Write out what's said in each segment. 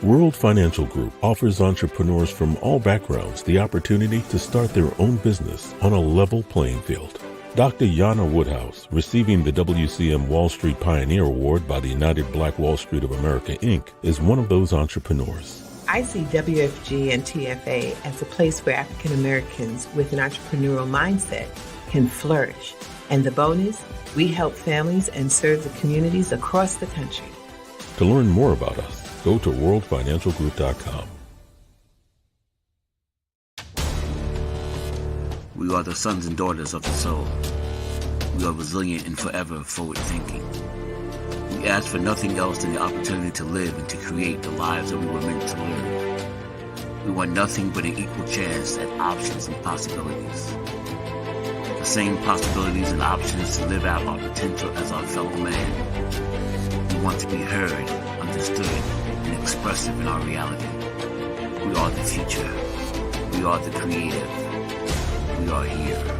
World Financial Group offers entrepreneurs from all backgrounds the opportunity to start their own business on a level playing field. Dr. Jana Woodhouse, receiving the WCM Wall Street Pioneer Award by the United Black Wall Street of America, Inc., is one of those entrepreneurs. I see WFG and TFA as a place where African Americans with an entrepreneurial mindset can flourish. And the bonus, we help families and serve the communities across the country. To learn more about us, go to worldfinancialgroup.com. We are the sons and daughters of the soul. We are resilient and forever forward-thinking. We ask for nothing else than the opportunity to live and to create the lives that we were meant to live. We want nothing but an equal chance at options and possibilities. The same possibilities and options to live out our potential as our fellow man. We want to be heard, understood, and expressive in our reality. We are the future. We are the creative. We are here.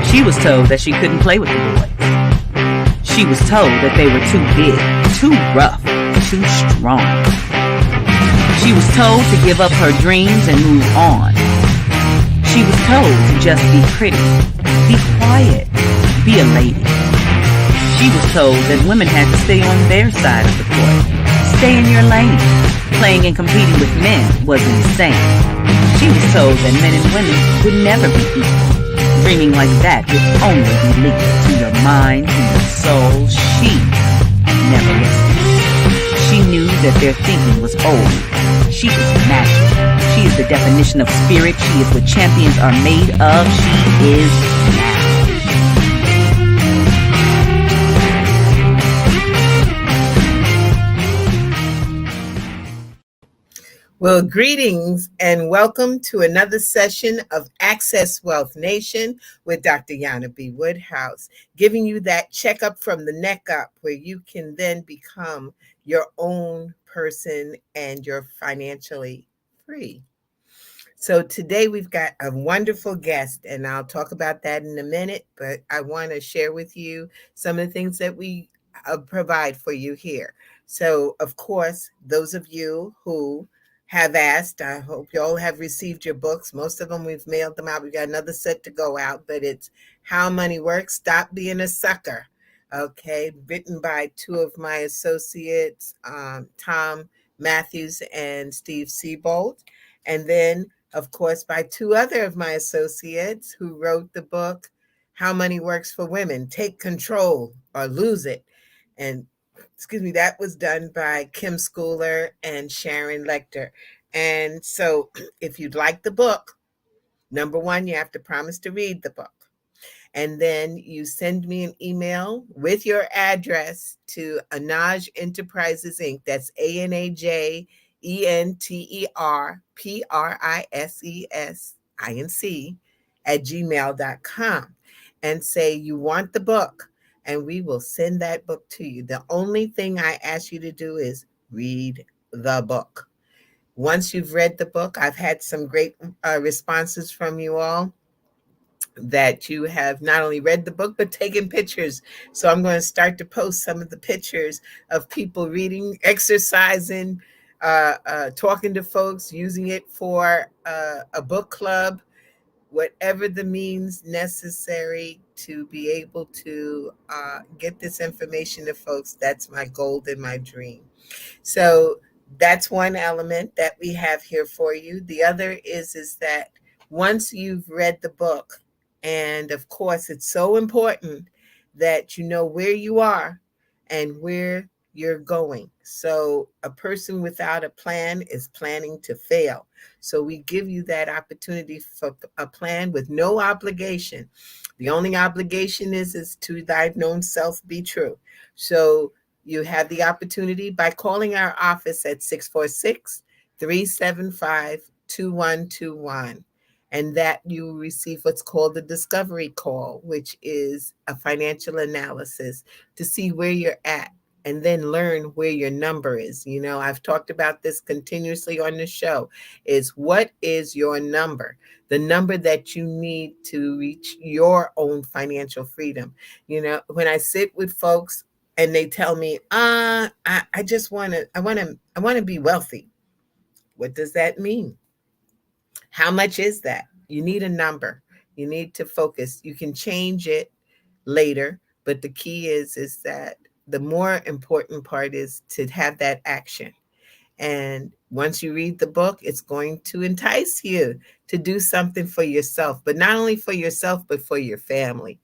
She was told that she couldn't play with the boys. She was told that they were too big, too rough, too strong. She was told to give up her dreams and move on. She was told to just be pretty, be quiet, be a lady. She was told that women had to stay on their side of the court, stay in your lane. Playing and competing with men was insane. She was told that men and women would never be equal. Dreaming like that would only be linked to your mind, to your soul. She never listened. She knew that their thinking was old. She is magic. She is the definition of spirit. She is what champions are made of. She is now. Well, greetings and welcome to another session of Access Wealth Nation with Dr. Jana B. Woodhouse, giving you that checkup from the neck up where you can then become your own person and you're financially free. So today we've got a wonderful guest, and I'll talk about that in a minute, but I want to share with you some of the things that we provide for you here. So, of course, those of you who have asked, I hope you all have received your books. Most of them, we've mailed them out. We've got another set to go out, but it's How Money Works, Stop Being a Sucker. Okay, written by two of my associates, Tom Matthews and Steve Siebold. And then, of course, by two other of my associates who wrote the book, How Money Works for Women, Take Control or Lose It. And that was done by Kim Schooler and Sharon Lecter. And so if you'd like the book, number one, you have to promise to read the book. And then you send me an email with your address to Anaj Enterprises, Inc. That's ANAJENTERPRISES @gmail.com and say you want the book. And we will send that book to you. The only thing I ask you to do is read the book. Once you've read the book, I've had some great responses from you all that you have not only read the book, but taken pictures. So I'm going to start to post some of the pictures of people reading, exercising, talking to folks, using it for a book club, whatever the means necessary to be able to get this information to folks. That's my goal and my dream. So that's one element that we have here for you. The other is that once you've read the book, and of course, it's so important that you know where you are and where you're going. So a person without a plan is planning to fail. So we give you that opportunity for a plan with no obligation. The only obligation is to thy known self be true. So you have the opportunity by calling our office at 646-375-2121. And that you will receive what's called the discovery call, which is a financial analysis to see where you're at and then learn where your number is. You know, I've talked about this continuously on the show, is what is your number? The number that you need to reach your own financial freedom. You know, when I sit with folks and they tell me, I just want to, I want to be wealthy. What does that mean? How much is that? You need a number. You need to focus. You can change it later, but the key is that the more important part is to have that action. And once you read the book, it's going to entice you to do something for yourself, but not only for yourself, but for your family.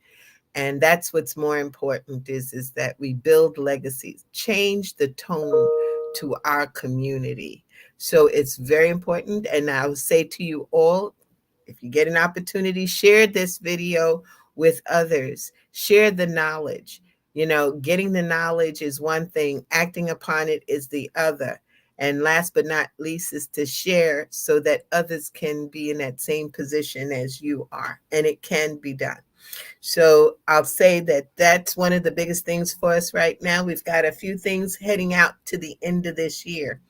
And that's what's more important is that we build legacies, change the tone to our community. So it's very important. And I'll say to you all, if you get an opportunity, share this video with others, share the knowledge. You know, getting the knowledge is one thing, acting upon it is the other. And last but not least is to share so that others can be in that same position as you are. And it can be done. So I'll say that that's one of the biggest things for us right now. We've got a few things heading out to the end of this year.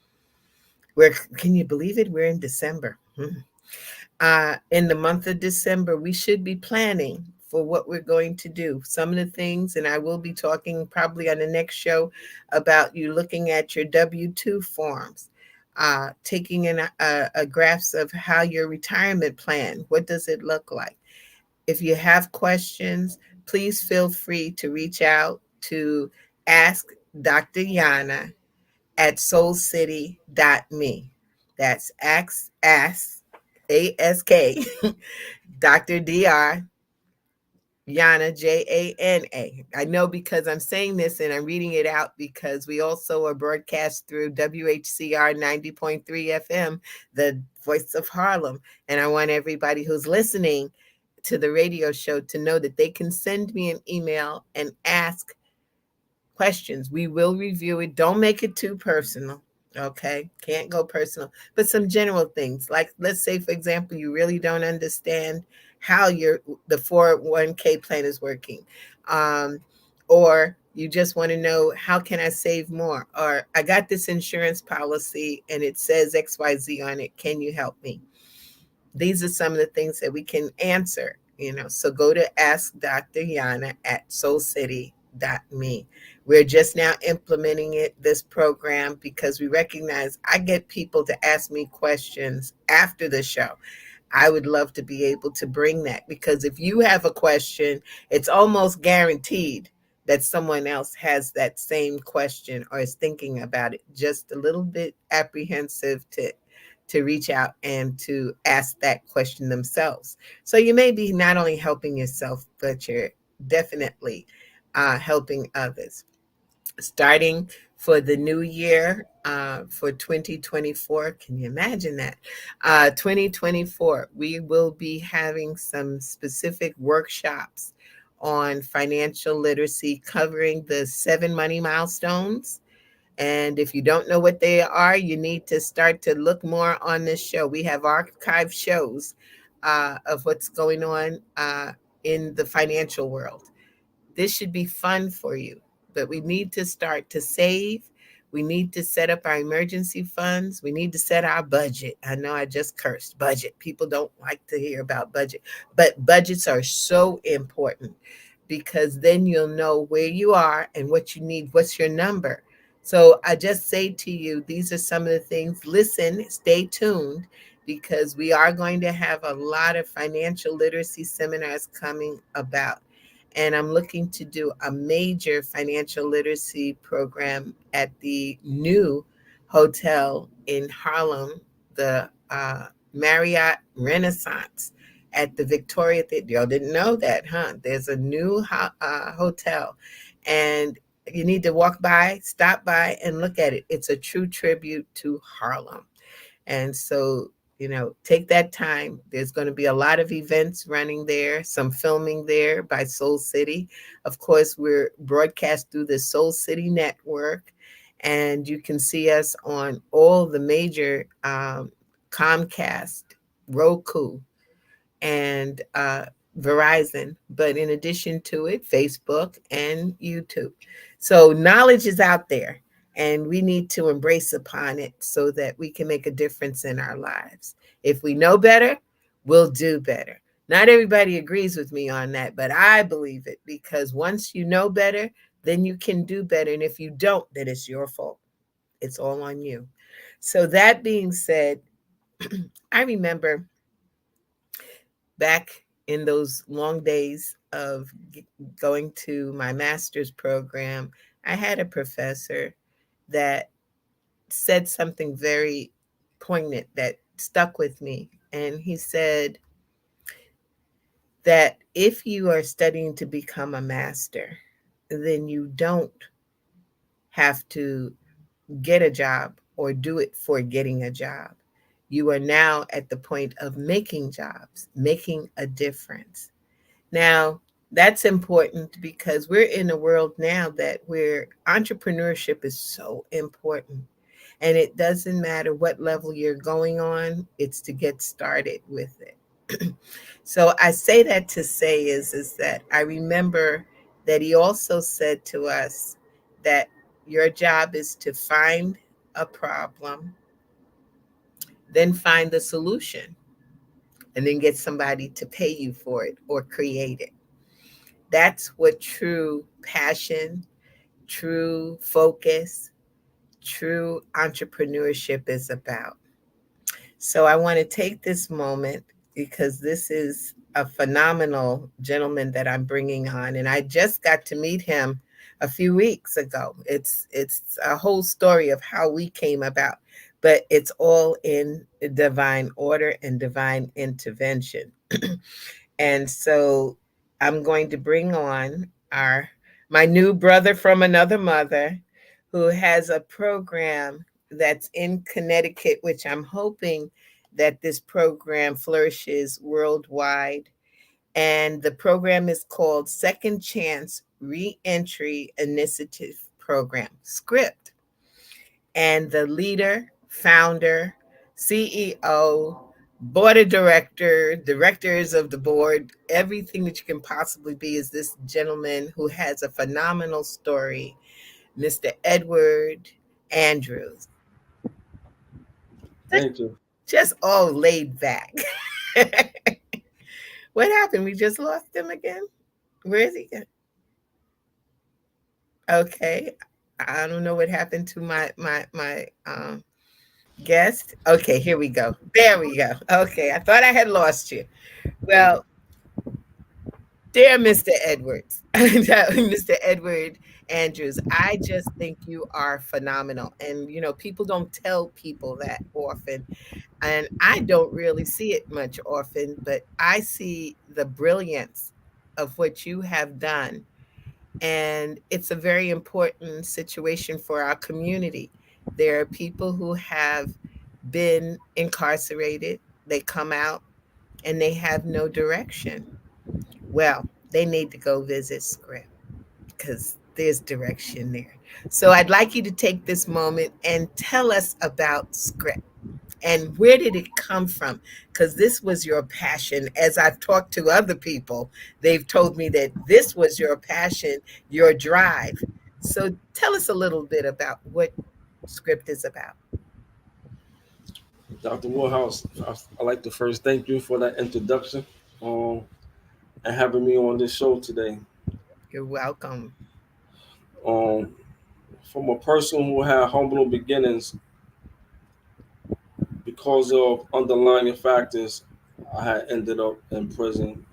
Can you believe it? We're in December. In the month of December, we should be planning for what we're going to do. Some of the things, and I will be talking probably on the next show about you looking at your W-2 forms, taking in a graphs of how your retirement plan, what does it look like? If you have questions, please feel free to reach out to Ask Dr. Jana at soulcity.me. That's ask, A-S-K, Dr. Dr. Jana, Jana. I know because I'm saying this and I'm reading it out because we also are broadcast through WHCR 90.3 FM, the voice of Harlem. And I want everybody who's listening to the radio show to know that they can send me an email and ask questions. We will review it. Don't make it too personal. Okay. Can't go personal, but some general things like, let's say, for example, you really don't understand how the 401k plan is working. Or you just want to know, how can I save more? Or I got this insurance policy and it says XYZ on it. Can you help me? These are some of the things that we can answer, you know. So go to Ask Dr. Jana at soulcity.me. We're just now implementing this program because we recognize I get people to ask me questions after the show. I would love to be able to bring that, because if you have a question, it's almost guaranteed that someone else has that same question or is thinking about it, just a little bit apprehensive to reach out and to ask that question themselves. So you may be not only helping yourself, but you're definitely helping others. Starting for the new year, for 2024, can you imagine that? 2024, we will be having some specific workshops on financial literacy covering the 7 money milestones. And if you don't know what they are, you need to start to look more on this show. We have archive shows of what's going on in the financial world. This should be fun for you, but we need to start to save. We need to set up our emergency funds. We need to set our budget. I know I just cursed budget. People don't like to hear about budget, but budgets are so important, because then you'll know where you are and what you need. What's your number? So I just say to you, these are some of the things. Listen, stay tuned, because we are going to have a lot of financial literacy seminars coming about. And I'm looking to do a major financial literacy program at the new hotel in Harlem, the Marriott Renaissance at the Victoria Theater. Y'all didn't know that, huh? There's a new hotel, and You need to walk by, stop by, and look at it. It's a true tribute to Harlem. And so, take that time. There's going to be a lot of events running there, some filming there by Soul City. Of course, we're broadcast through the Soul City network, and you can see us on all the major Comcast, Roku, and Verizon, but in addition to it, Facebook and YouTube. So knowledge is out there, and we need to embrace upon it so that we can make a difference in our lives. If we know better, we'll do better. Not everybody agrees with me on that, but I believe it, because once you know better, then you can do better. And if you don't, then it's your fault. It's all on you. So that being said, I remember back in those long days of going to my master's program, I had a professor that said something very poignant that stuck with me. And he said that if you are studying to become a master, then you don't have to get a job or do it for getting a job. You are now at the point of making jobs, making a difference. Now, that's important because we're in a world now that where entrepreneurship is so important. And it doesn't matter what level you're going on, it's to get started with it. So I say that to say is that I remember that he also said to us that your job is to find a problem, then find the solution, and then get somebody to pay you for it or create it. That's what true passion, true focus, true entrepreneurship is about. So I want to take this moment because this is a phenomenal gentleman that I'm bringing on, and I just got to meet him a few weeks ago. It's a whole story of how we came about, but it's all in divine order and divine intervention. And so I'm going to bring on our my new brother from another mother who has a program that's in Connecticut, which I'm hoping that this program flourishes worldwide. And the program is called Second Chance Reentry Initiative Program, SCRIP. And the leader, founder, CEO, board of director, directors of the board, everything that you can possibly be is this gentleman who has a phenomenal story, Mr. Edward Andrews. Thank you. Just all laid back. What happened? We just lost him again? Where is he? Okay. I don't know what happened to my guest. Okay, here we go. There we go. Okay, I thought I had lost you. Well, dear Mr. Edwards, Mr. Edward Andrews, I just think you are phenomenal. And, people don't tell people that often. And I don't really see it much often, but I see the brilliance of what you have done. And it's a very important situation for our community. There are people who have been incarcerated, they come out and they have no direction. Well, they need to go visit SCRIP because there's direction there. So I'd like you to take this moment and tell us about SCRIP and where did it come from? Because this was your passion. As I've talked to other people, they've told me that this was your passion, your drive. So tell us a little bit about what SCRIP is about. Dr. Woodhouse, I'd like to first thank you for that introduction um, and having me on this show today. You're welcome. Um, from a person who had humble beginnings, because of underlying factors, I had ended up in prison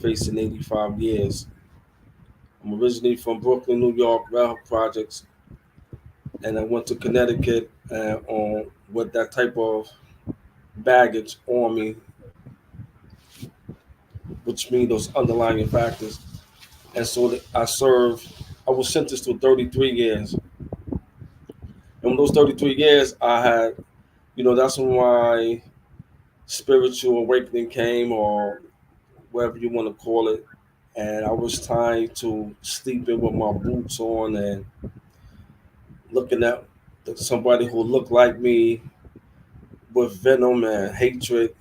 facing 85 years. I'm originally from Brooklyn, New York, Red Projects, and I went to Connecticut and with that type of baggage on me, which means those underlying factors. And so I served I was sentenced to 33 years. And in those 33 years, I had, that's when my spiritual awakening came, or whatever you want to call it. And I was trying to sleeping with my boots on and looking at somebody who looked like me with venom and hatred.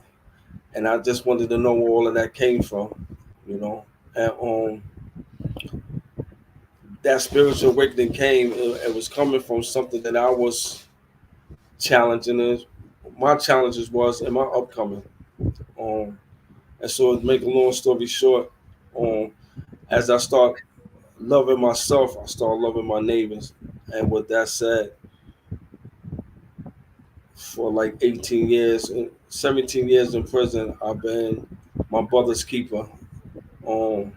And I just wanted to know where all of that came from, you know. And that spiritual awakening came, it was coming from something that I was challenging. My challenges was in my upcoming. Um, and so, to make a long story short, um, as I start loving myself, I start loving my neighbors. And with that said, for like 18 years, 17 years in prison, I've been my brother's keeper, um,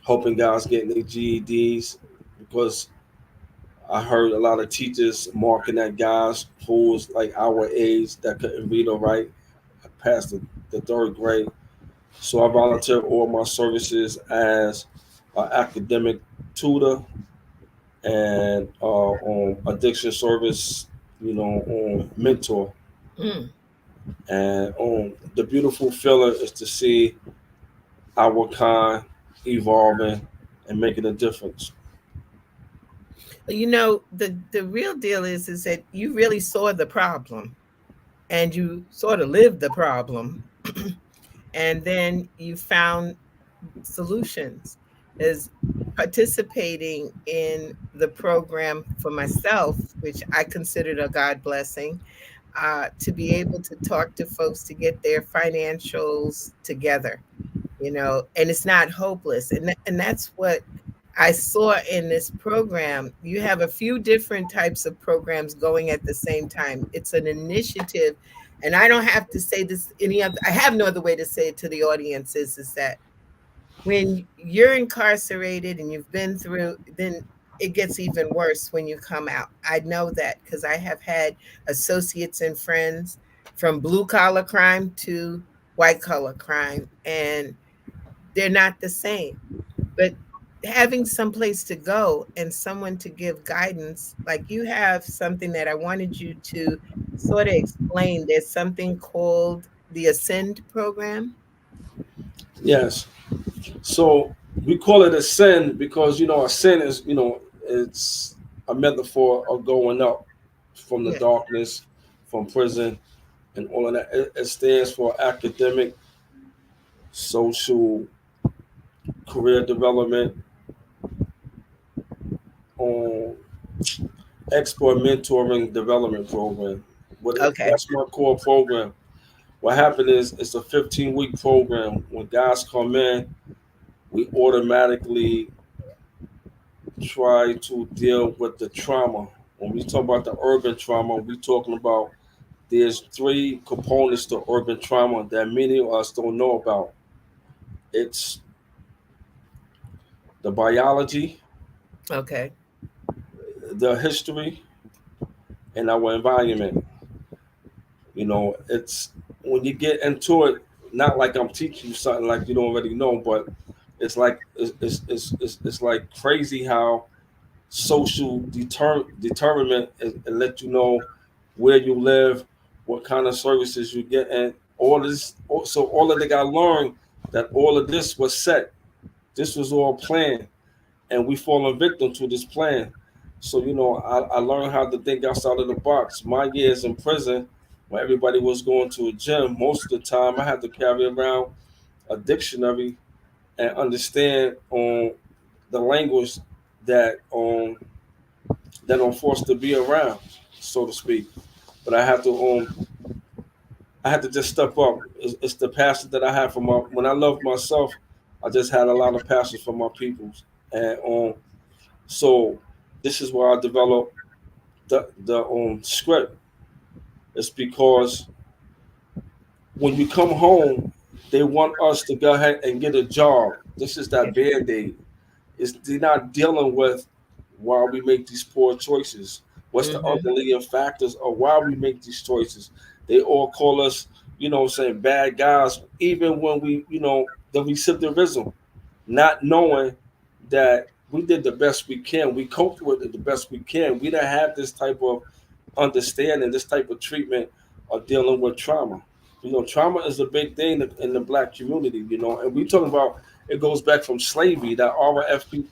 helping guys getting their GEDs, because I heard a lot of teachers marking at guys who was like our age that couldn't read or write past the third grade. So I volunteer all my services as an academic tutor and on addiction service, on mentor. Mm. And the beautiful feeling is to see our kind evolving and making a difference. You know, the real deal is that you really saw the problem and you sort of lived the problem. And then you found solutions. Is participating in the program for myself, which I considered a God blessing, to be able to talk to folks to get their financials together, and it's not hopeless. And that's what I saw in this program. You have a few different types of programs going at the same time. It's an initiative, and I don't have to say this any other. I have no other way to say it to the audience is that when you're incarcerated and you've been through, then it gets even worse when you come out. I know that because I have had associates and friends from blue collar crime to white collar crime, and they're not the same. But having someplace to go and someone to give guidance, like you have something that I wanted you to sort of explain. There's something called the Ascend program. Yes. So we call it a sin because a sin is it's a metaphor of going up from the Yeah. darkness, from prison, and all of that. It stands for academic, social, career development, um, expert mentoring development program. Okay. That's my core program. What happened is it's a 15-week program. When guys come in, we automatically try to deal with the trauma. When we talk about the urban trauma, we talking about there's three components to urban trauma that many of us don't know about. It's the biology, Okay. the history, and our environment. It's when you get into it, not like I'm teaching you something like you don't already know, but it's like crazy how social determinant and let you know where you live, what kind of services you get, and all this. So all of they got learned that all of this was set. This was all planned, and we fallen victim to this plan. So I learned how to think outside of the box. My years in prison, when everybody was going to a gym, most of the time I had to carry around a dictionary and understand on the language that I'm forced to be around, so to speak. But I had to just step up. It's the passion that I have for my. When I loved myself, I just had a lot of passion for my peoples, and so this is where I developed the script. It's because when you come home, they want us to go ahead and get a job. This is that band aid. They're not dealing with why we make these poor choices. What's the Hmm. underlying factors of why we make these choices? They all call us, saying bad guys, even when we, the recidivism, not knowing that we did the best we can. We coped with it the best we can. We didn't have this type of understanding, this type of treatment of dealing with trauma. Trauma is a big thing in the black community. And we talking about it goes back from slavery. That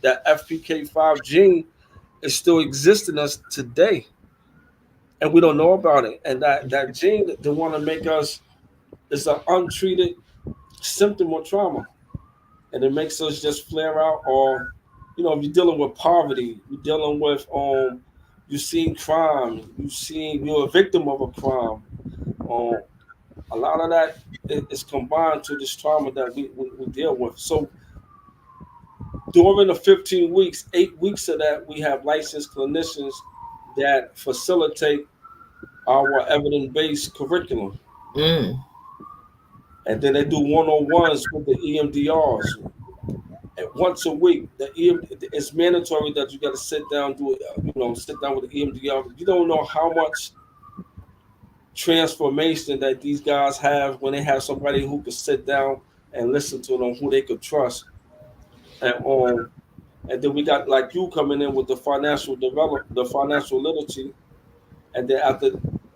that FPK5 gene is still existing us today, and we don't know about it. And that gene, they want to make us is an untreated symptom of trauma, and it makes us just flare out. Or if you're dealing with poverty, you're dealing with you seen crime, you're a victim of a crime. um a lot of that is combined to this trauma that we deal with. So during the 15 weeks, 8 weeks of that, we have licensed clinicians that facilitate our evidence-based curriculum, Mm, and then they do one-on-ones with the EMDRs. And once a week, it's mandatory that you got to sit down, sit down with the EMDR. You don't know how much transformation that these guys have when they have somebody who could sit down and listen to them, who they could trust. And then we got like you coming in with the financial literacy, and then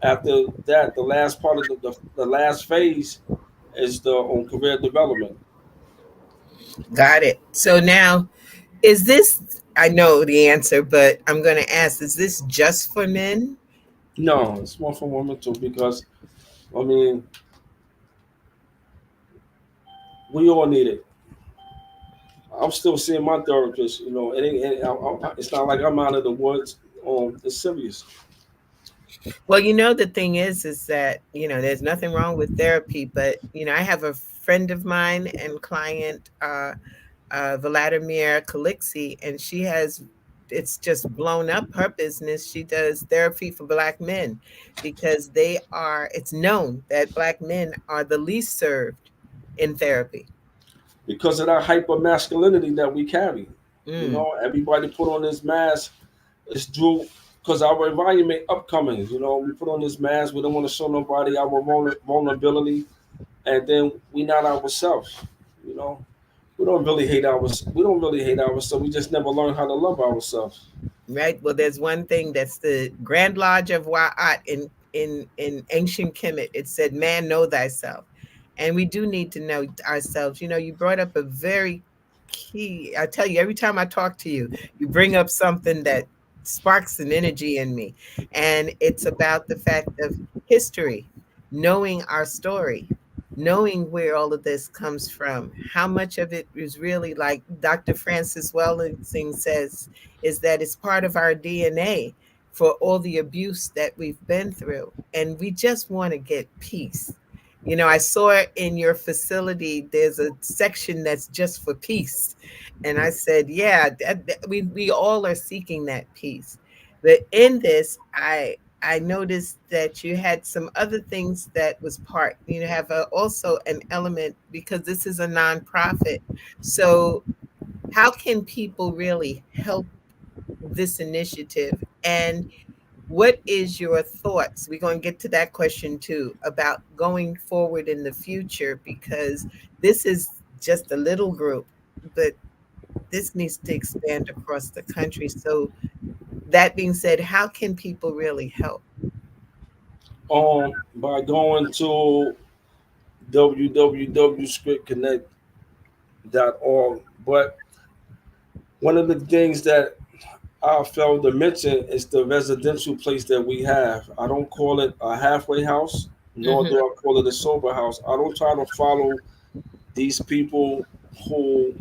after that, the last part of the last phase is the career development. got it. So now, is this, I know the answer, but I'm going to ask, is this just for men? No, it's more for women too, because I mean we all need it. I'm still seeing my therapist. It's not like I'm out of the woods. It's serious. Well, the thing is that, there's nothing wrong with therapy, but, I have a friend of mine and client, Vladimir Kalixi, and it's just blown up her business. She does therapy for Black men because it's known that Black men are the least served in therapy. Because of that hyper masculinity that we carry. Mm, Everybody put on this mask. It's due because our environment upcoming. We put on this mask. We don't want to show nobody our vulnerability, and then we not ourselves. You know, we don't really hate ourselves. We just never learn how to love ourselves. right. Well, there's one thing that's the Grand Lodge of Wa'at in ancient Kemet. It said, "Man, know thyself," and we do need to know ourselves. You brought up a very key. I tell you, every time I talk to you, you bring up something that sparks an energy in me, and it's about the fact of history, knowing our story, knowing where all of this comes from, how much of it is really, like Dr. Francis Wellington says, is that it's part of our DNA for all the abuse that we've been through. And we just want to get peace. I saw in your facility, there's a section that's just for peace. And I said, yeah, we all are seeking that peace. But in this, I noticed that you had some other things that was part. You have also an element because this is a nonprofit. So how can people really help this initiative? And what is your thoughts? We're going to get to that question too about going forward in the future, because this is just a little group, but this needs to expand across the country. So that being said, how can people really help? By going to www.scriptconnect.org. But one of the things that I failed to mention is the residential place that we have. I don't call it a halfway house, nor Hmm. do I call it a sober house. I don't try to follow these people who,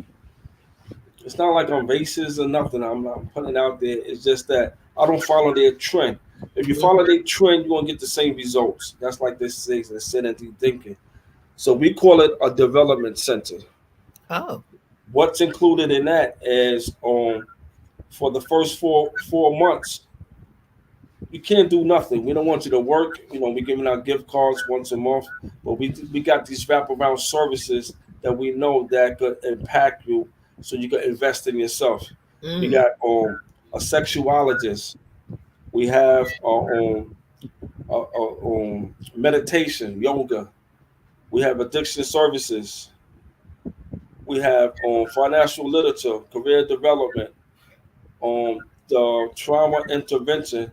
it's not like I'm racist or nothing. I'm not putting it out there. It's just that I don't follow their trend. If you follow Hmm. their trend, you're gonna get the same results. That's like this says insanity thinking. So we call it a development center. Oh. What's included in that is for the first four months, you can't do nothing. We don't want you to work. We're giving out gift cards once a month, but we got these wraparound services that we know that could impact you, so you could invest in yourself. We Mm. got a sexuologist. We have meditation, yoga. We have addiction services. We have financial literature, career development. the trauma intervention,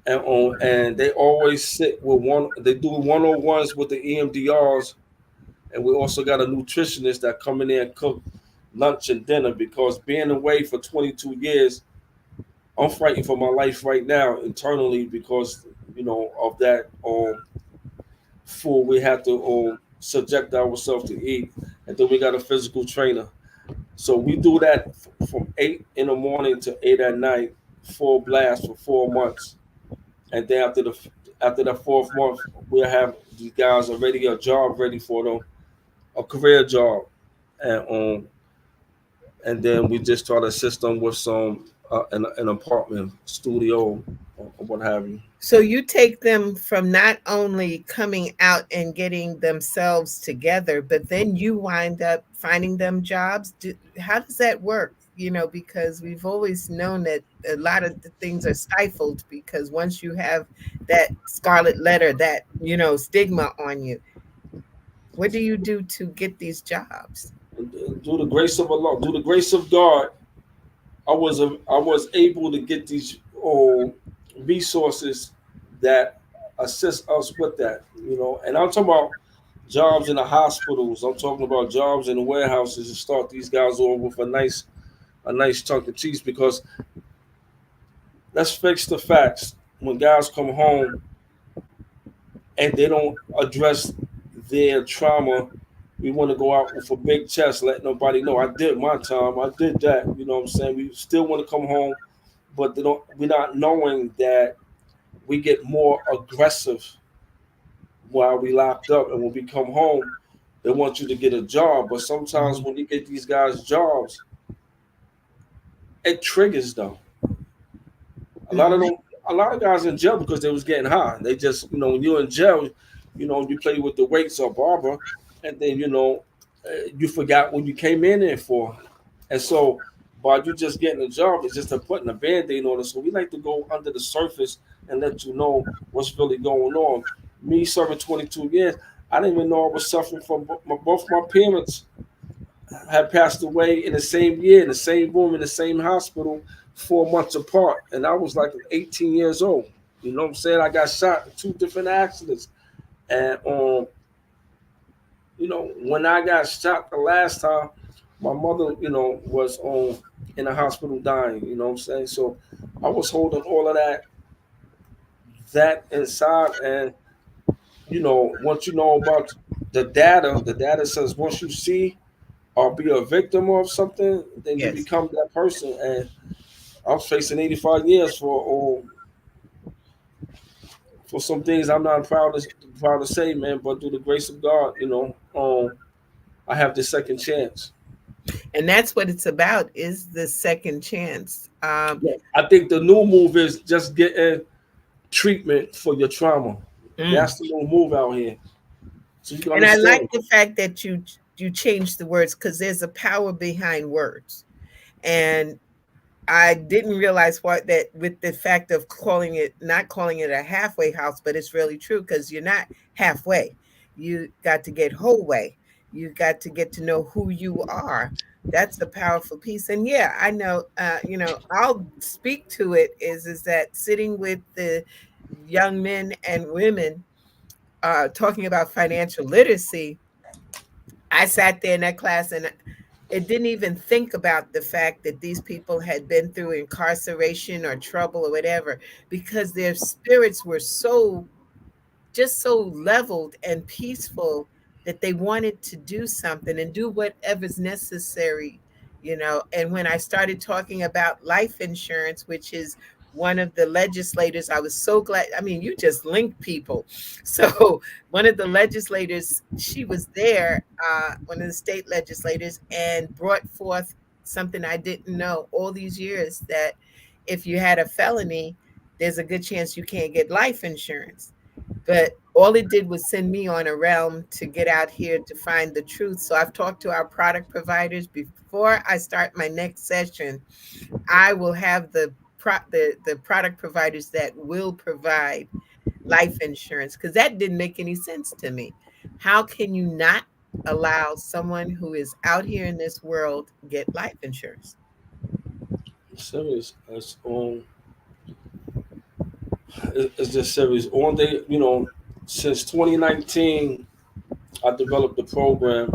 and they always sit with one. They do 101s with the EMDRs, and we also got a nutritionist that come in there and cook lunch and dinner because being away for 22 years, I'm fighting for my life right now internally because of that food we have to subject ourselves to eat, and then we got a physical trainer. So we do that from 8 in the morning to 8 at night, full blast for 4 months, and then after the fourth month, we'll have these guys already a job ready for them, a career job, and and then we just try to assist them with some an apartment, studio, or what have you. So you take them from not only coming out and getting themselves together, but then you wind up finding them jobs. How does that work? Because we've always known that a lot of the things are stifled because once you have that scarlet letter, that, stigma on you, what do you do to get these jobs? Through the grace of Allah, through the grace of God, I was able to get these resources that assist us with that, And I'm talking about jobs in the hospitals. I'm talking about jobs in the warehouses to start these guys off with a nice chunk of cheese because let's face the facts. When guys come home and they don't address their trauma, we want to go out with a big chest, let nobody know I did my time, I did that. You know what I'm saying? We still want to come home, but we're not knowing that we get more aggressive while we locked up, and when we come home, they want you to get a job. But sometimes when you get these guys jobs, it triggers them. A lot of Mhm. them, a lot of guys in jail because they was getting high. They just, when you're in jail, you play with the weights or barber, and then you forgot what you came in there for, and so by you just getting a job, it's just a putting a band-aid on it. So we like to go under the surface and let you know what's really going on. Me serving 22 years, I didn't even know I was suffering from both my parents had passed away in the same year, in the same room, in the same hospital, 4 months apart. And I was like 18 years old. You know what I'm saying? I got shot in two different accidents. And when I got shot the last time, my mother, was in the hospital dying, you know what I'm saying? So I was holding all of that inside. And once you know about the data says once you see or be a victim of something, then you Yes. become that person. And I'm facing 85 years for some things I'm not proud to say, man. But through the grace of God, I have this second chance. And that's what it's about, is the second chance. Yeah. I think the new move is just getting treatment for your trauma. Mm. That's the new move out here. So you can And I like understand. the fact that you changed the words, because there's a power behind words. And I didn't realize what that, with the fact of not calling it a halfway house, but it's really true, because you're not halfway. You got to get whole way. You got to get to know who you are. That's a powerful piece. And yeah, I know, I'll speak to it, is that sitting with the young men and women, talking about financial literacy, I sat there in that class and it didn't even think about the fact that these people had been through incarceration or trouble or whatever, because their spirits were so leveled and peaceful that they wanted to do something and do whatever's necessary. And when I started talking about life insurance, which is one of the legislators, I was so glad. I mean, you just link people. So one of the legislators, she was there, one of the state legislators, and brought forth something I didn't know all these years, that if you had a felony, there's a good chance you can't get life insurance. But all it did was send me on a realm to get out here to find the truth. So I've talked to our product providers. Before I start my next session, I will have the product providers that will provide life insurance, because that didn't make any sense to me. How can you not allow someone who is out here in this world get life insurance? Serious. It's just serious. On day, since 2019, I developed the program,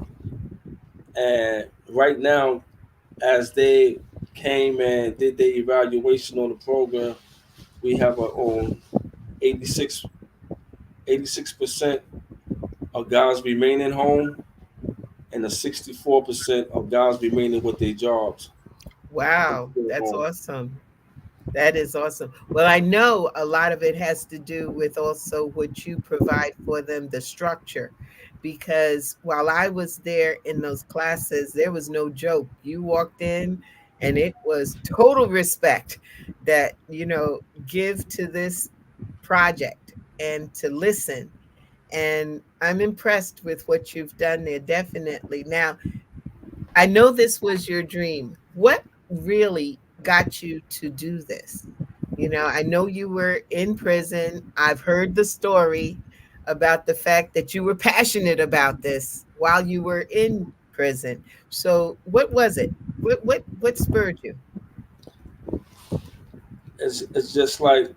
and right now, as they came and did their evaluation on the program, we have a 86 86% of guys remaining home, and a 64% of guys remaining with their jobs. Wow, that's Home. awesome. That is awesome. Well, I know a lot of it has to do with also what you provide for them, the structure. Because while I was there in those classes, there was no joke. You walked in and it was total respect that, give to this project and to listen. And I'm impressed with what you've done there, definitely. Now, I know this was your dream. What really got you to do this? I know you were in prison. I've heard the story about the fact that you were passionate about this while you were in prison. So, what was it? What spurred you? It's just like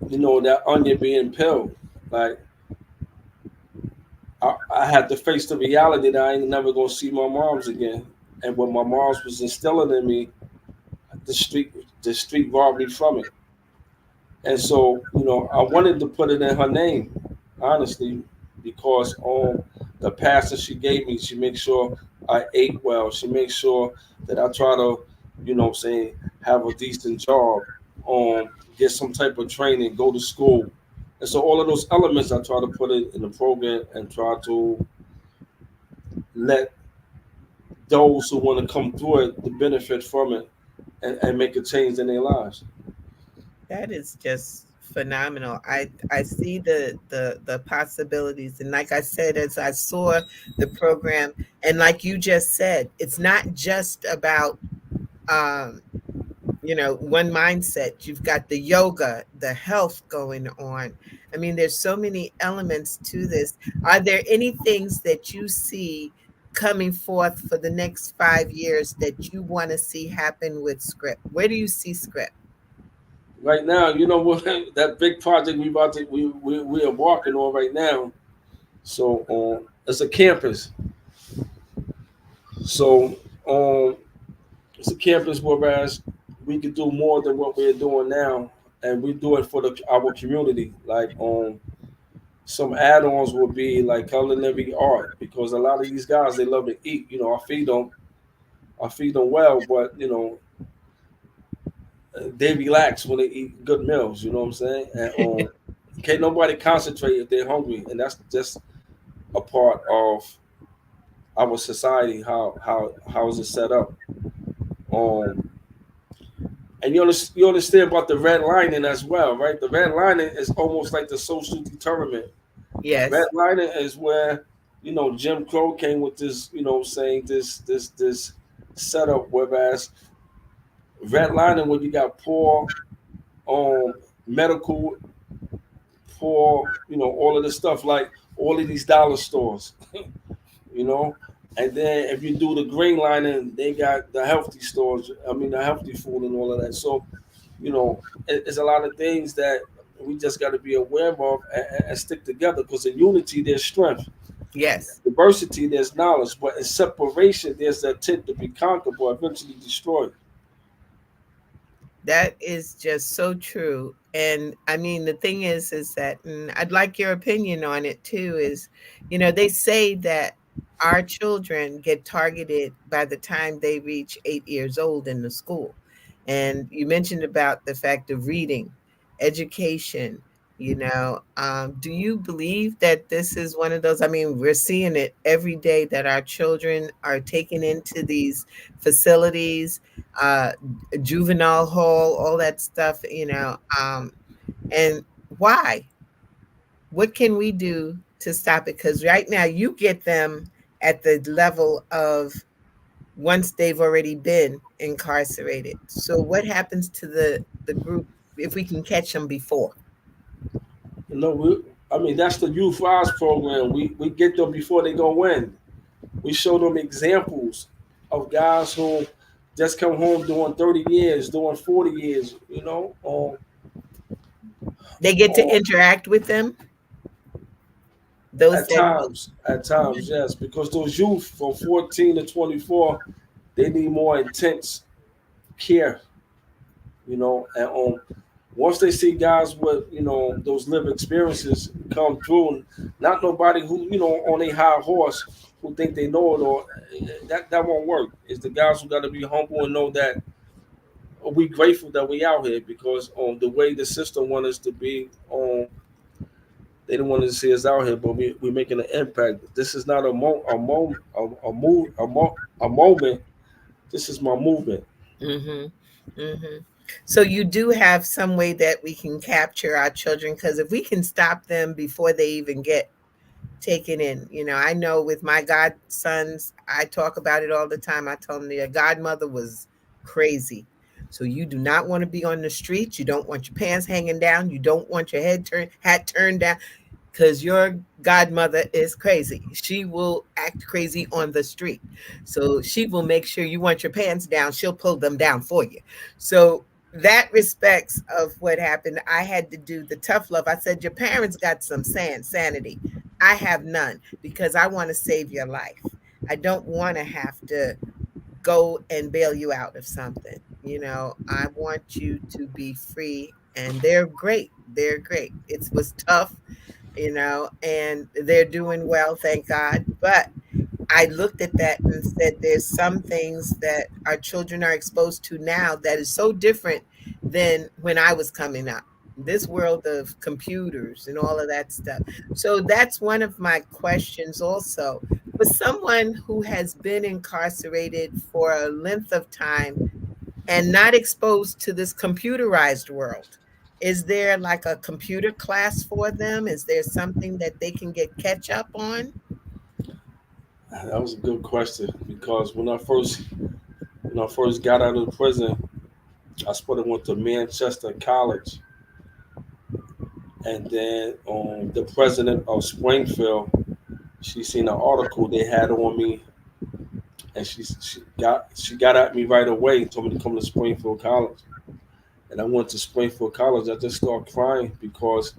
that onion being peeled. Like I had to face the reality that I ain't never gonna see my moms again. And what my moms was instilling in me, the street the street robbed me from it. And so, I wanted to put it in her name, honestly, because on the passion she gave me, she makes sure I ate well. She makes sure that I try to, say, have a decent job, get some type of training, go to school. And so all of those elements I try to put it in the program and try to let those who want to come through it to benefit from it and make a change in their lives. That is just phenomenal. I see the possibilities, and like I said, as I saw the program, and like you just said, it's not just about um, one mindset. You've got the yoga, the health going on. I mean, there's so many elements to this. Are there any things that you see coming forth for the next 5 years that you want to see happen with script? Where do you see script? Right now, what that big project we are working on right now. So it's a campus. So it's a campus whereas we could do more than what we're doing now, and we do it for our community. Like some add-ons would be like culinary art because a lot of these guys they love to eat. I feed them well, but they relax when they eat good meals. You know what I'm saying? And can't nobody concentrate if they're hungry, and that's just a part of our society. How is it set up? Um, and you understand about the red lining as well, right? The red lining is almost like the social determinant. Red Yes. lining is where Jim Crow came with this, saying this setup, whereas red lining when you got poor medical, poor, all of this stuff like all of these dollar stores, you know. And then if you do the green lining, they got the healthy stores. I mean, the healthy food and all of that. So, it's a lot of things that we just got to be aware of and stick together because in unity there's strength, Yes. diversity there's knowledge, but in separation there's the intent to be conquered or eventually destroyed. That is just so true. And I mean, the thing is that, and I'd like your opinion on it too, is, they say that our children get targeted by the time they reach 8 years old in the school. And you mentioned about the fact of reading, education. Do you believe that this is one of those? I mean, we're seeing it every day that our children are taken into these facilities, uh, juvenile hall, all that stuff, and why? What can we do to stop it? Because right now you get them at the level of once they've already been incarcerated. So what happens to the group if we can catch them before? You know, I mean, that's the Youth Rise program. We get them before they go in. We show them examples of guys who just come home doing 30 years, doing 40 years, They get to on interact with them, those at that. times, yes, because those youth from 14 to 24, they need more intense care, and once they see guys with those live experiences come through, and not nobody who on a high horse who think they know it, or that won't work. It's the guys who got to be humble and know that we grateful that we out here, because the way the system want us to be, they don't want to see us out here, but we're making an impact. This is not a moment. This is my movement. Mm-hmm. Mm-hmm. So you do have some way that we can capture our children, because if we can stop them before they even get taken in, I know with my godsons, I talk about it all the time. I tell them their godmother was crazy. So you do not want to be on the streets. You don't want your pants hanging down. You don't want your hat turned down, because your godmother is crazy. She will act crazy on the street. So she will make sure you want your pants down. She'll pull them down for you. So that respects of what happened. I had to do the tough love. I said, your parents got some sanity. I have none, because I want to save your life. I don't want to have to go and bail you out of something. I want you to be free. And they're great. They're great. It was tough, and they're doing well, thank God. But I looked at that and said, there's some things that our children are exposed to now that is so different than when I was coming up. This world of computers and all of that stuff. So that's one of my questions also. For someone who has been incarcerated for a length of time and not exposed to this computerized world, is there like a computer class for them? Is there something that they can get catch up on? That was a good question, because when I first got out of prison, I supposed to went to Manchester College, and then the president of Springfield, she seen an article they had on me, and she got at me right away and told me to come to Springfield College. And I went to Springfield College. I just started crying because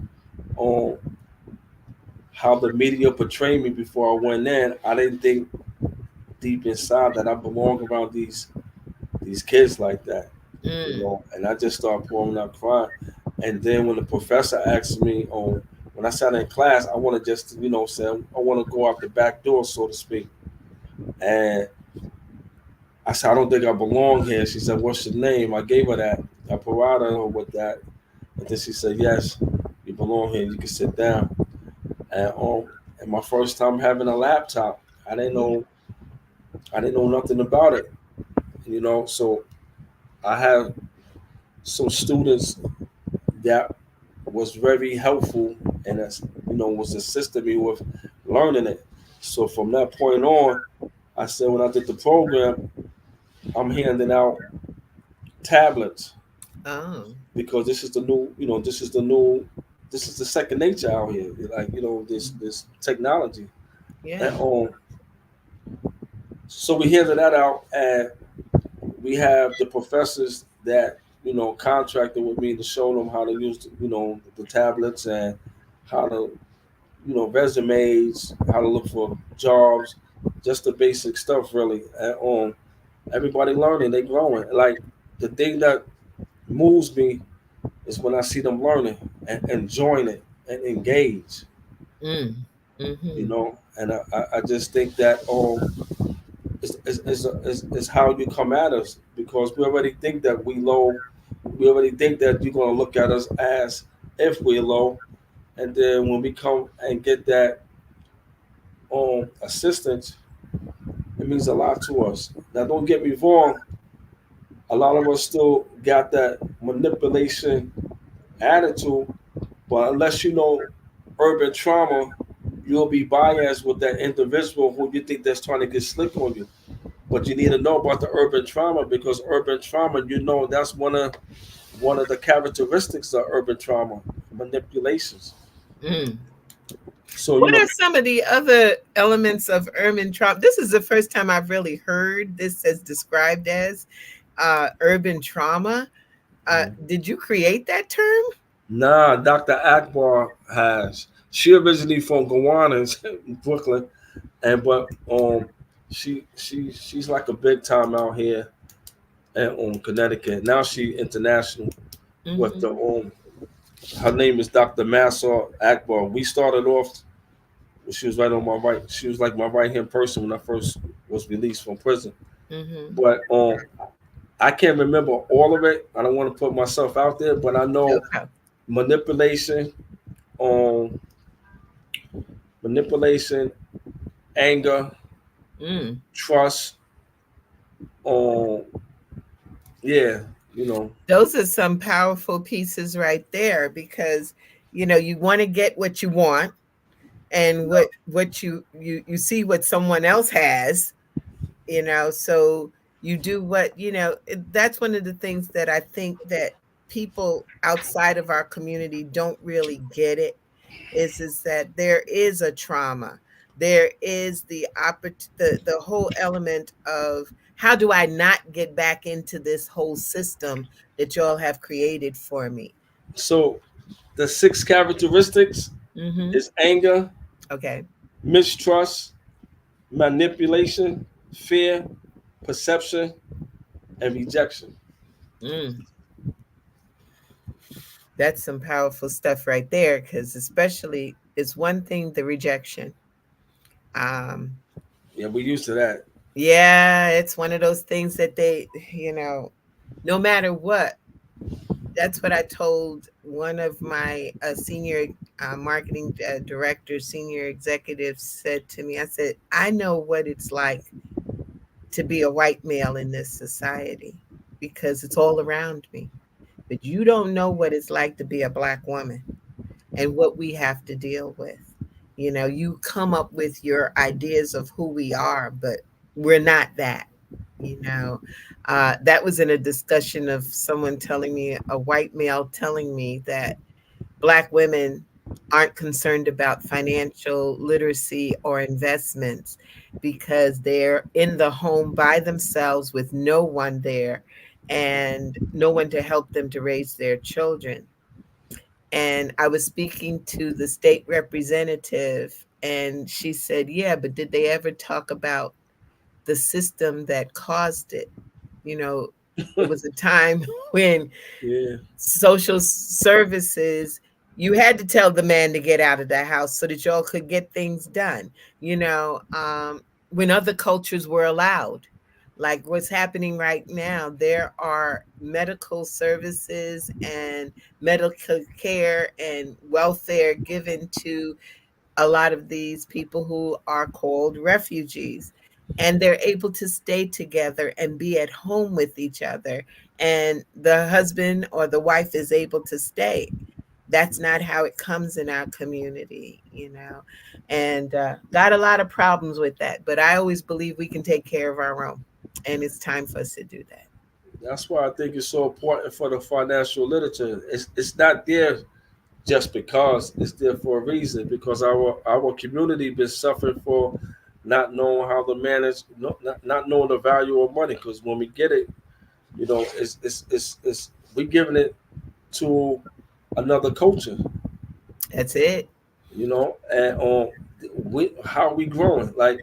um how the media portrayed me before I went in. I didn't think deep inside that I belong around these kids like that, Mm. And I just started pouring out crying. And then when the professor asked me when I sat in class, I want to just say I want to go out the back door, so to speak. And I said, I don't think I belong here. She said, what's your name? I gave her that. I provided her with that. And then she said, yes, you belong here. You can sit down. And my first time having a laptop, I didn't know nothing about it. So I have some students that was very helpful, and that's was assisting me with learning it. So from that point on, I said when I did the program, I'm handing out tablets, Oh, because this is the new, this is the second nature out here. Like this technology, and yeah. so we handed that out, and we have the professors that contracted with me to show them how to use the tablets, and how to resumes, how to look for jobs, just the basic stuff really. And everybody learning, they growing. Like the thing that moves me is when I see them learning and enjoying it and engage. Mm. Mm-hmm. And I just think that is how you come at us, because we already think that we low. We already think that you're gonna look at us as if we're low, and then when we come and get that assistance, it means a lot to us. Now, don't get me wrong. A lot of us still got that manipulation attitude, but unless you know urban trauma, you'll be biased with that individual who you think that's trying to get slick on you. But you need to know about the urban trauma, because urban trauma, that's one of the characteristics of urban trauma, manipulations. Mm. So What are some of the other elements of urban trauma? This is the first time I've really heard this as described as urban trauma. Did you create that term? nah, Dr. Akbar has. She originally from Guyana, Brooklyn, and but she's like a big time out here and Connecticut. Now she international with the Mm-hmm. her name is Dr. Massa Akbar. We started off. She was right on my right. She was like my right hand person when I first was released from prison. Mm-hmm. But I can't remember all of it. I don't want to put myself out there, but I know Okay. manipulation, um, manipulation, anger, Mm. trust. Um, yeah, you know. Those are some powerful pieces right there because you want to get what you want and what you see what someone else has, so you do what that's one of the things that I think that people outside of our community don't really get it is that there is a trauma. There is the whole element of how do I not get back into this whole system that y'all have created for me. So the six characteristics Mm-hmm. is anger, Okay. mistrust, manipulation, fear, perception, and rejection. Mm. That's some powerful stuff right there, because especially it's one thing, the rejection. Um, Yeah, we used to that. yeah, it's one of those things that no matter what, that's what I told one of my senior marketing directors, senior executives said to me. I said, I know what it's like to be a white male in this society because it's all around me. But you don't know what it's like to be a black woman and what we have to deal with. You come up with your ideas of who we are, but we're not that. You know, that was in a discussion of someone telling me, a white male telling me that Black women aren't concerned about financial literacy or investments because they're in the home by themselves with no one there and no one to help them to raise their children. And I was speaking to the state representative, and she said, yeah, but did they ever talk about the system that caused it? It was a time when Yeah. social services, you had to tell the man to get out of the house so that y'all could get things done, when other cultures were allowed. Like what's happening right now, there are medical services and medical care and welfare given to a lot of these people who are called refugees, and they're able to stay together and be at home with each other, and the husband or the wife is able to stay. That's not how it comes in our community, and got a lot of problems with that, but I always believe we can take care of our own, and it's time for us to do that. That's why I think it's so important for the financial literature. It's not there just because, it's there for a reason, because our community been suffering for not knowing how to manage, not knowing the value of money. Because when we get it, it's we giving it to another culture, That's it. and we how we growing. Like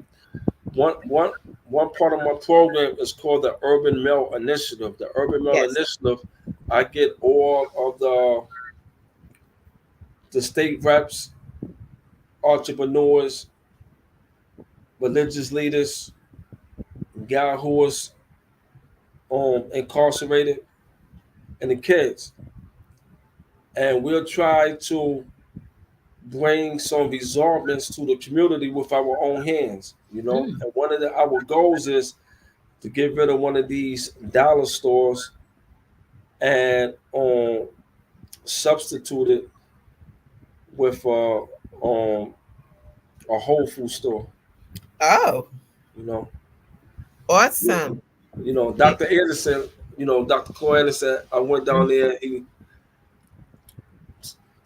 one one one part of my program is called the Urban Male Initiative. The Urban Male Yes. Initiative, I get all of the state reps, entrepreneurs, religious leaders, guy who was incarcerated, and the kids, and we'll try to bring some resolvements to the community with our own hands. Mm. And one of our goals is to get rid of one of these dollar stores and substitute it with a Whole Food store. Oh, You know, awesome. Dr. Anderson. Dr. Cole Anderson. I went down there.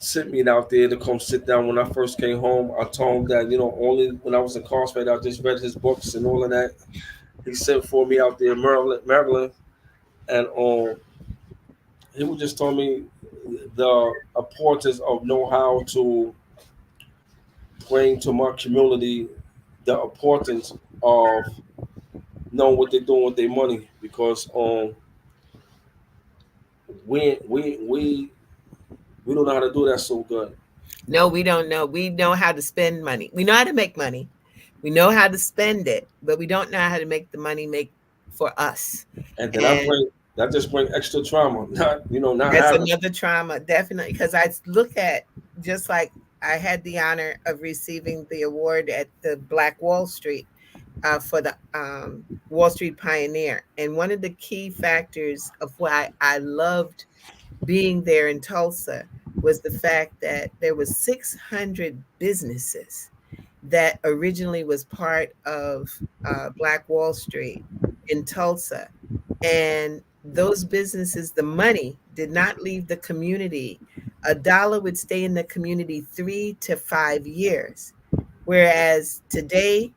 sent me out there to come sit down when I first came home. I told him that, only when I was incarcerated, I just read his books and all of that. He sent for me out there in Maryland, and he would just told me the importance of know how to bring to my community the importance of knowing what they're doing with their money, because we don't know how to do that so good. No, we don't know. We know how to spend money. We know how to make money. We know how to spend it, but we don't know how to make the money make for us. And then And that just bring extra trauma. Not that's having. another trauma, definitely. Because I look at, just like I had the honor of receiving the award at the Black Wall Street for the Wall Street Pioneer. And one of the key factors of why I loved being there in Tulsa was the fact that there was 600 businesses that originally was part of Black Wall Street in Tulsa. And those businesses, the money did not leave the community. A dollar would stay in the community 3 to 5 years. Whereas today,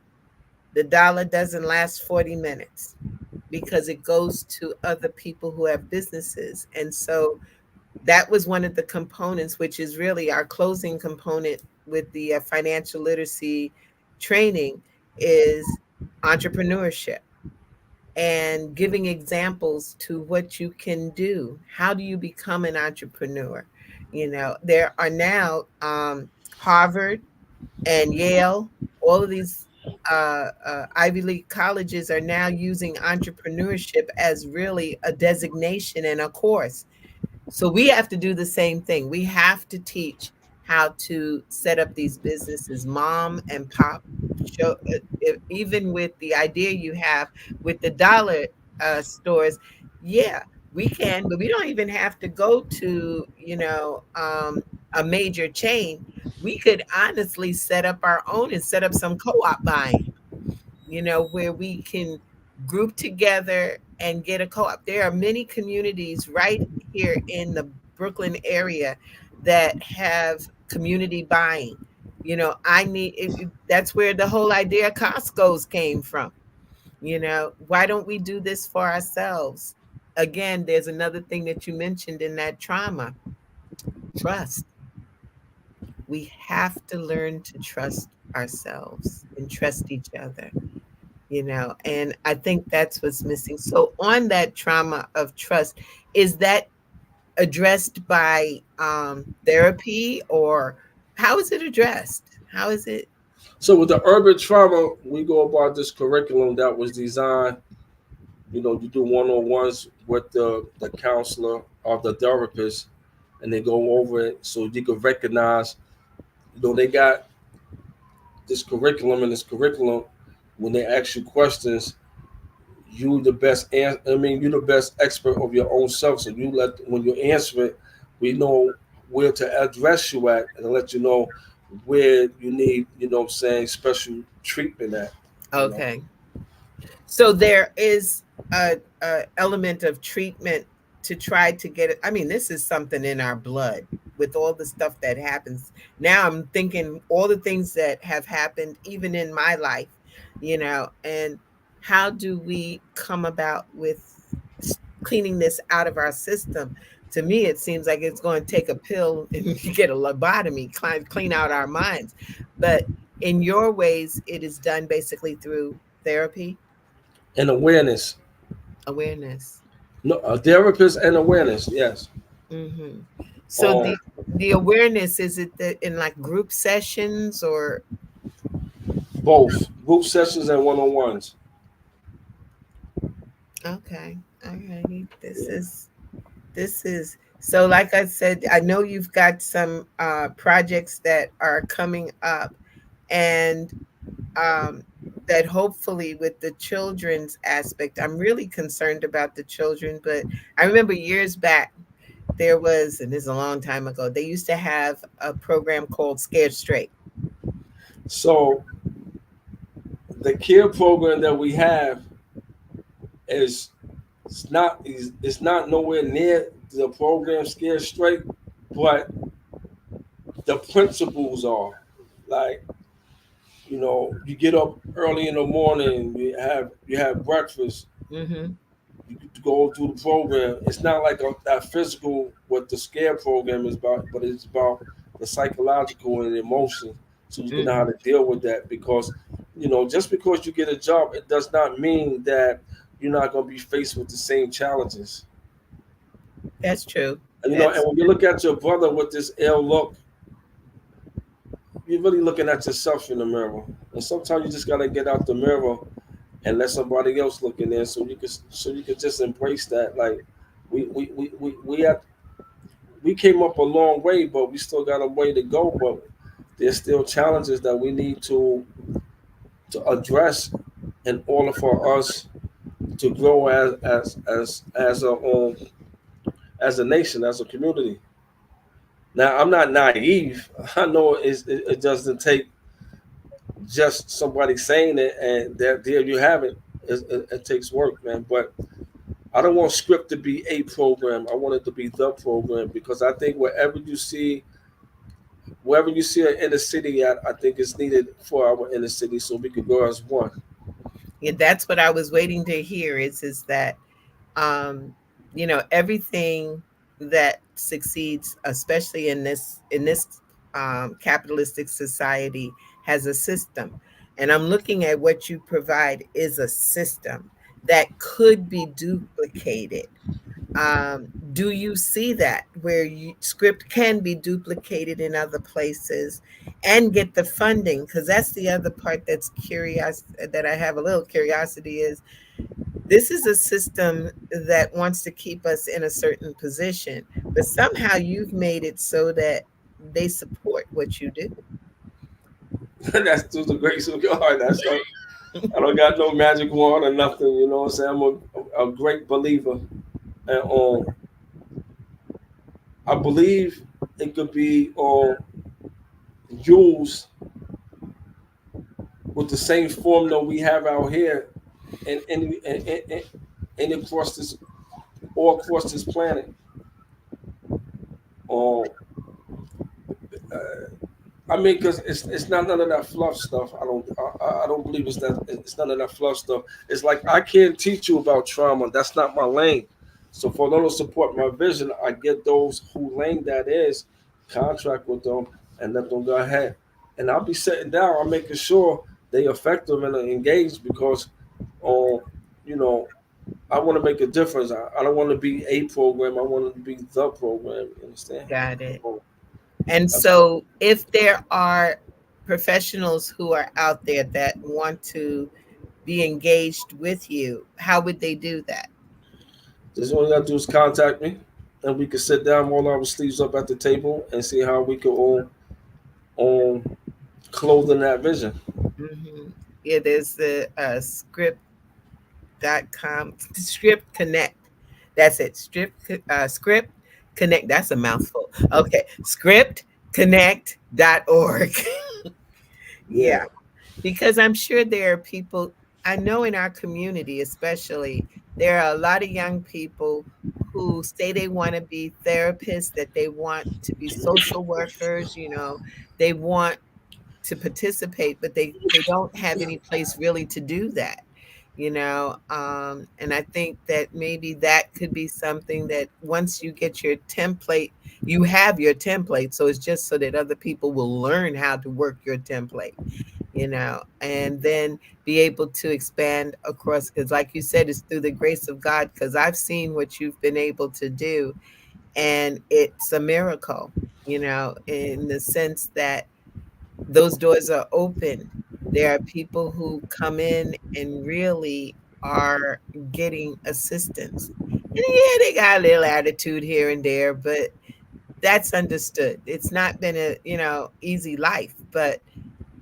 the dollar doesn't last 40 minutes because it goes to other people who have businesses. And so that was one of the components, which is really our closing component with the financial literacy training, is entrepreneurship and giving examples to what you can do. How do you become an entrepreneur? There are now Harvard and Yale, all of these Ivy League colleges are now using entrepreneurship as really a designation and a course. So we have to do the same thing. We have to teach how to set up these businesses, mom and pop. Show even with the idea you have with the dollar stores, yeah, we can, but we don't even have to go to a major chain. We could honestly set up our own and set up some co-op buying, where we can group together and get a co-op. There are many communities right here in the Brooklyn area that have community buying. That's where the whole idea of Costco's came from. Why don't we do this for ourselves? Again, there's another thing that you mentioned in that trauma: trust. We have to learn to trust ourselves and trust each other. And I think that's what's missing. So on that trauma of trust, is that addressed by therapy, or how is it addressed? How is it? So with the urban trauma, we go about this curriculum that was designed. You do one-on-ones with the counselor or the therapist, and they go over it so you can recognize. They got this curriculum, and this curriculum, when they ask you questions, you the best. You're the best expert of your own self. So when you answer it, we know where to address you at, and let you know where you need, special treatment at. Okay. So there is a element of treatment to try to get it. I mean, this is something in our blood with all the stuff that happens. Now I'm thinking all the things that have happened, even in my life, and how do we come about with cleaning this out of our system? To me, it seems like it's going to take a pill and get a lobotomy, clean out our minds. But in your ways, it is done basically through therapy. And awareness. Awareness. No, a therapist and awareness. Yes. Mm-hmm. So the awareness, is it in like group sessions or both group sessions and one-on-ones? Okay. All righty. This is so, like I said, I know you've got some projects that are coming up, and that hopefully with the children's aspect, I'm really concerned about the children. But I remember years back, there was, and this is a long time ago, they used to have a program called Scared Straight. So the care program that we have is it's not nowhere near the program Scared Straight, but the principles are. Like, you get up early in the morning, you have breakfast, Mm-hmm. you go through the program. It's not like that physical what the scare program is about, but it's about the psychological and emotion, so you can know how Mm-hmm. to deal with that. Because just because you get a job, it does not mean that you're not going to be faced with the same challenges. That's true. And That's when you look at your brother with this ill look, you're really looking at yourself in the mirror. And sometimes you just gotta get out the mirror and let somebody else look in there, so you can just embrace that. Like we came up a long way, but we still got a way to go. But there's still challenges that we need to address in order for us to grow as a nation, as a community. Now, I'm not naive. I know it doesn't take just somebody saying it and there you have it. It takes work, man. But I don't want script to be a program. I want it to be the program, because I think wherever you see an inner city at, I think it's needed for our inner city so we could go as one. yeah, that's what I was waiting to hear is that um, everything that succeeds, especially in this capitalistic society, has a system, and I'm looking at what you provide is a system that could be duplicated. Do you see that where script can be duplicated in other places and get the funding? Because that's the other part that's curious, that I have a little curiosity is this is a system that wants to keep us in a certain position, but somehow you've made it so that they support what you do. That's through the grace of God. I don't got no magic wand or nothing. You know what I'm saying? I'm a great believer, and I believe it could be used with the same formula we have out here, and across this all across this planet. Um, I mean, because it's not none of that fluff stuff. I don't believe it's none of that fluff stuff. It's like I can't teach you about trauma. That's not my lane. So for them to support my vision, I get those who lane that is, contract with them and let them go ahead. And I'll be sitting down. I'm making sure they effective and engaged, because, um, you know, I want to make a difference. I don't want to be a program. I want to be the program. You understand? Got it. So And that's so, if there are professionals who are out there that want to be engaged with you, how would they do that? Just all you gotta do is contact me, and we can sit down, roll our sleeves up at the table, and see how we can all clothe in that vision. Hmm. Yeah, there's the script connect. That's it. Script connect. That's a mouthful. Okay. Scriptconnect.org. Yeah, Yeah. Because I'm sure there are people, I know in our community, especially, there are a lot of young people who say they want to be therapists, that they want to be social workers, they want to participate, but they don't have any place really to do that. And I think that maybe that could be something that once you get your template, you have your template, so it's just so that other people will learn how to work your template, and then be able to expand across, because like you said, it's through the grace of God, because I've seen what you've been able to do, and it's a miracle, in the sense that those doors are open. There are people who come in and really are getting assistance. And yeah, they got a little attitude here and there, but that's understood. It's not been a, easy life, but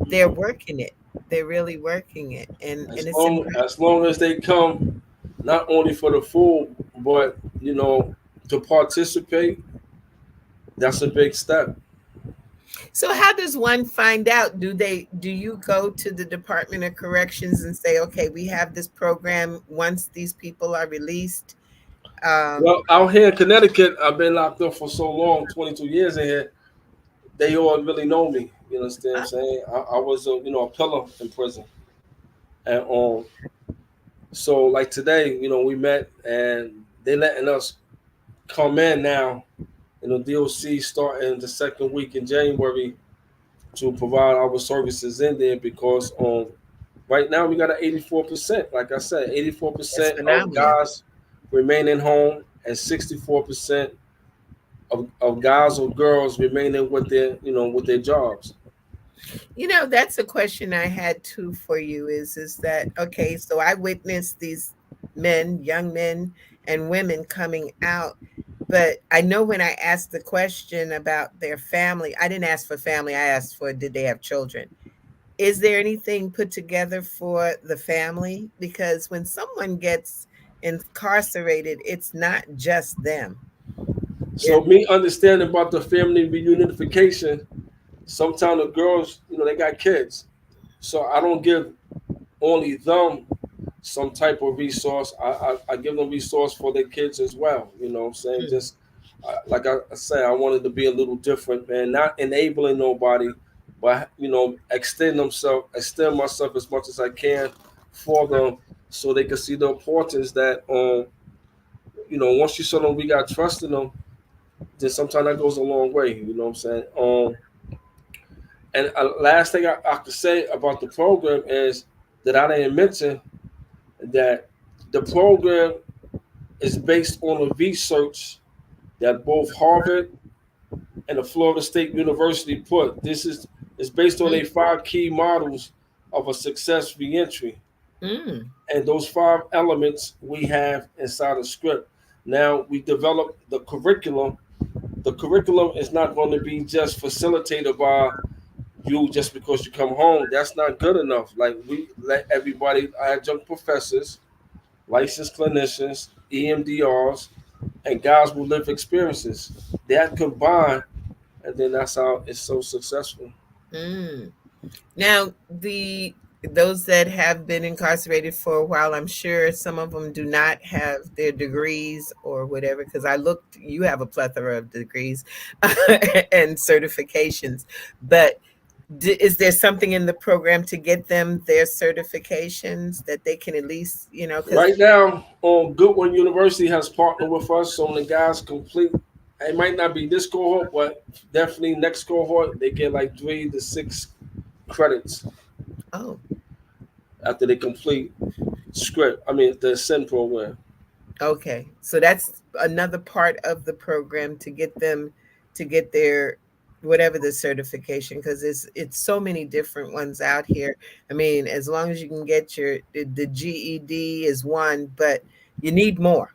they're working it. They're really working it. And as it's long important. as long as they come, not only for the food, but to participate, that's a big step. So how does one find out? Do you go to the Department of Corrections and say, okay, we have this program once these people are released? Um, Well, out here in Connecticut, I've been locked up for so long, 22 years in here. they all really know me. You understand what I'm Oh, saying? I was a pillar in prison, and so like today, we met and they letting us come in now. DOC starting the second week in January to provide our services in there because right now we got an 84%. Like I said, that's 84% of phenomenal. guys remaining home and 64% of guys or girls remaining with their jobs. That's a question I had too for you is that okay, so I witnessed these men, young men and women coming out, but I know when I asked the question about their family, I didn't ask for family, I asked for did they have children. Is there anything put together for the family? Because when someone gets incarcerated, it's not just them. So me understanding about the family reunification, sometimes the girls, they got kids. So I don't give only them some type of resource. I give them resource for their kids as well. You know what I'm saying? Mm, Just like I say, I wanted to be a little different, man. Not enabling nobody, but extend myself as much as I can for them, so they can see the importance that once you show them we got trust in them, then sometimes that goes a long way. You know what I'm saying? And last thing I could say about the program is that I didn't mention that the program is based on the research that both Harvard and the Florida State University put. This is based on a mm, five key models of a success reentry, mm, and those five elements we have inside of SCRIP. Now we develop the curriculum. The curriculum is not going to be just facilitated by you just because you come home. That's not good enough. Like we let everybody, adjunct professors, licensed clinicians, EMDRs, and guys with lived experiences. That combined, and then that's how it's so successful. mm. Now, those that have been incarcerated for a while, I'm sure some of them do not have their degrees or whatever. Because I looked, you have a plethora of degrees and certifications. But is there something in the program to get them their certifications that they can at least, because Right now, Goodwin University has partnered with us, so when the guys complete, it might not be this cohort, but definitely next cohort, they get like 3 to 6 credits oh, after they complete script. I mean, the SIN program. okay. So that's another part of the program to get them to get their whatever the certification because it's so many different ones out here. I mean, as long as you can get the GED is one, but you need more.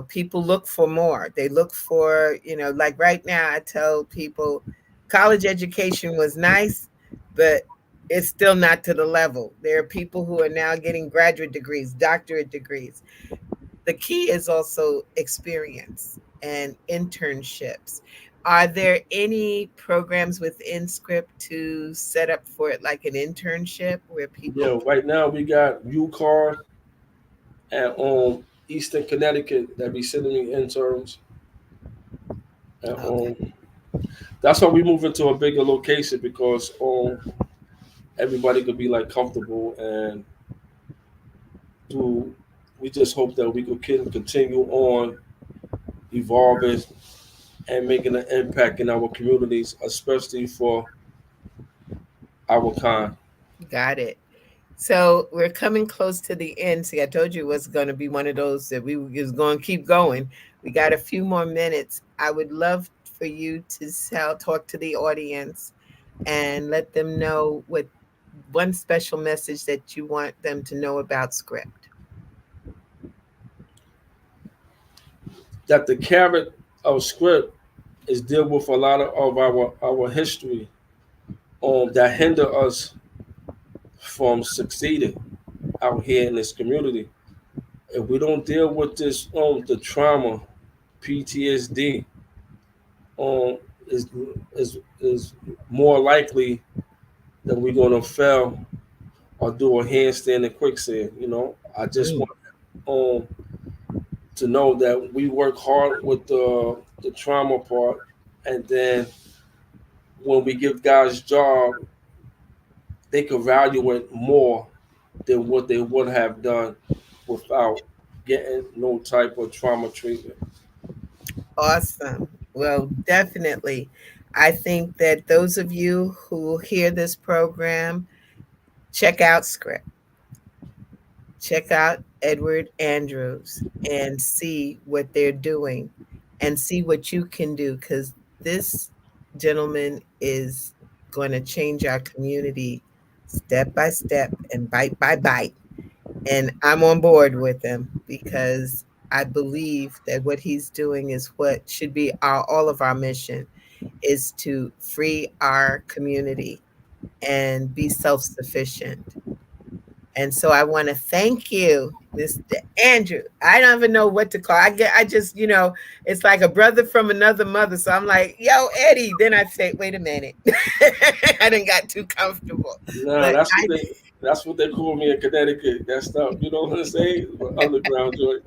People look for more. They look for, like right now I tell people college education was nice, but it's still not to the level. There are people who are now getting graduate degrees, doctorate degrees. The key is also experience and internships. Are there any programs within Script to set up for it like an internship where people Yeah, right now we got UCAR and Eastern Connecticut that be sending me interns. And okay, that's why we move into a bigger location because everybody could be like comfortable and do. We just hope that we could continue on evolving and making an impact in our communities, especially for our kind. got it. So we're coming close to the end. See, I told you it was going to be one of those that we was going to keep going. We got a few more minutes. I would love for you to talk to the audience and let them know what one special message that you want them to know about Script. That the carrot of script is deal with a lot of our history that hinder us from succeeding out here in this community. If we don't deal with this the trauma, PTSD, um is is more likely that we're gonna fail or do a handstand in quicksand. I just Mm, want to know that we work hard with the trauma part, and then when we give guys job, they could value it more than what they would have done without getting no type of trauma treatment. Awesome. Well, definitely. I think that those of you who hear this program, check out SCRIP. Check out Edward Andrews and see what they're doing and see what you can do, because this gentleman is going to change our community step by step and bite by bite. And I'm on board with him because I believe that what he's doing is what should be all of our mission, is to free our community and be self-sufficient. And so I want to thank you, Mr. Andrew. I don't even know what to call. I just, it's like a brother from another mother. So I'm like, yo, Eddie. Then I say, wait a minute. I didn't got too comfortable. No, that's what they call me in Connecticut. That stuff, you know what I'm saying? Underground joint.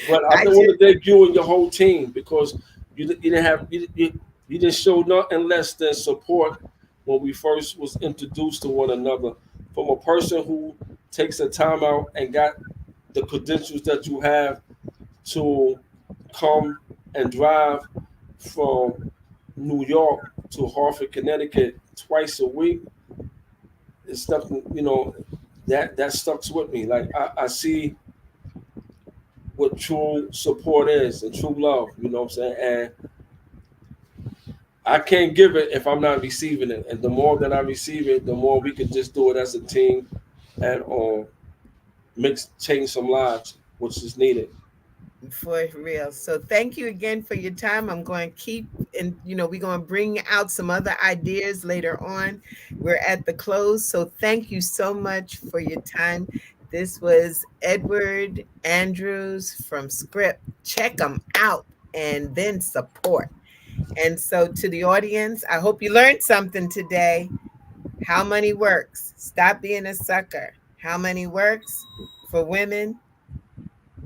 But I want to thank you and your whole team, because you didn't show nothing less than support when we first was introduced to one another. From a person who takes the time out and got the credentials that you have to come and drive from New York to Hartford, Connecticut twice a week, it's something, that stuck with me. Like I see what true support is and true love, you know what I'm saying? And I can't give it if I'm not receiving it. And the more that I receive it, the more we can just do it as a team and change some lives, which is needed. For real. So thank you again for your time. I'm going to keep, and we're going to bring out some other ideas later on. We're at the close. So thank you so much for your time. This was Edward Andrews from SCRIP. Check them out and then support. And so to the audience, I hope you learned something today. How money works. Stop being a sucker. How money works for women.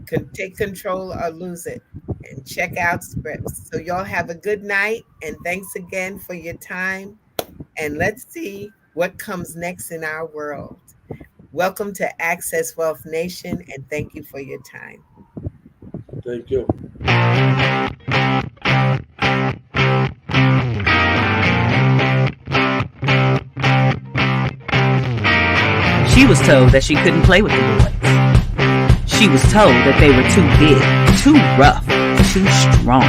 Can take control or lose it. And check out SCRIPs. So y'all have a good night. And thanks again for your time. And let's see what comes next in our world. Welcome to Access Wealth Nation. And thank you for your time. Thank you. She was told that she couldn't play with the boys. She was told that they were too big, too rough, too strong.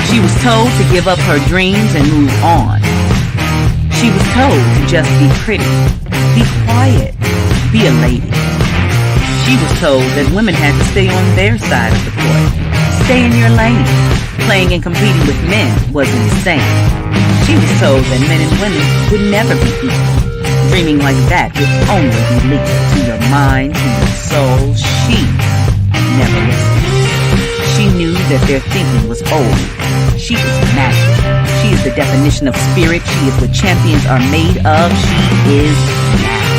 She was told to give up her dreams and move on. She was told to just be pretty, be quiet, be a lady. She was told that women had to stay on their side of the court, stay in your lane. Playing and competing with men was insane. She was told that men and women would never be equal. Dreaming like that would only be linked to your mind, to your soul. She never listened. She knew that their thinking was old. She was magic. She is the definition of spirit. She is what champions are made of. She is magic.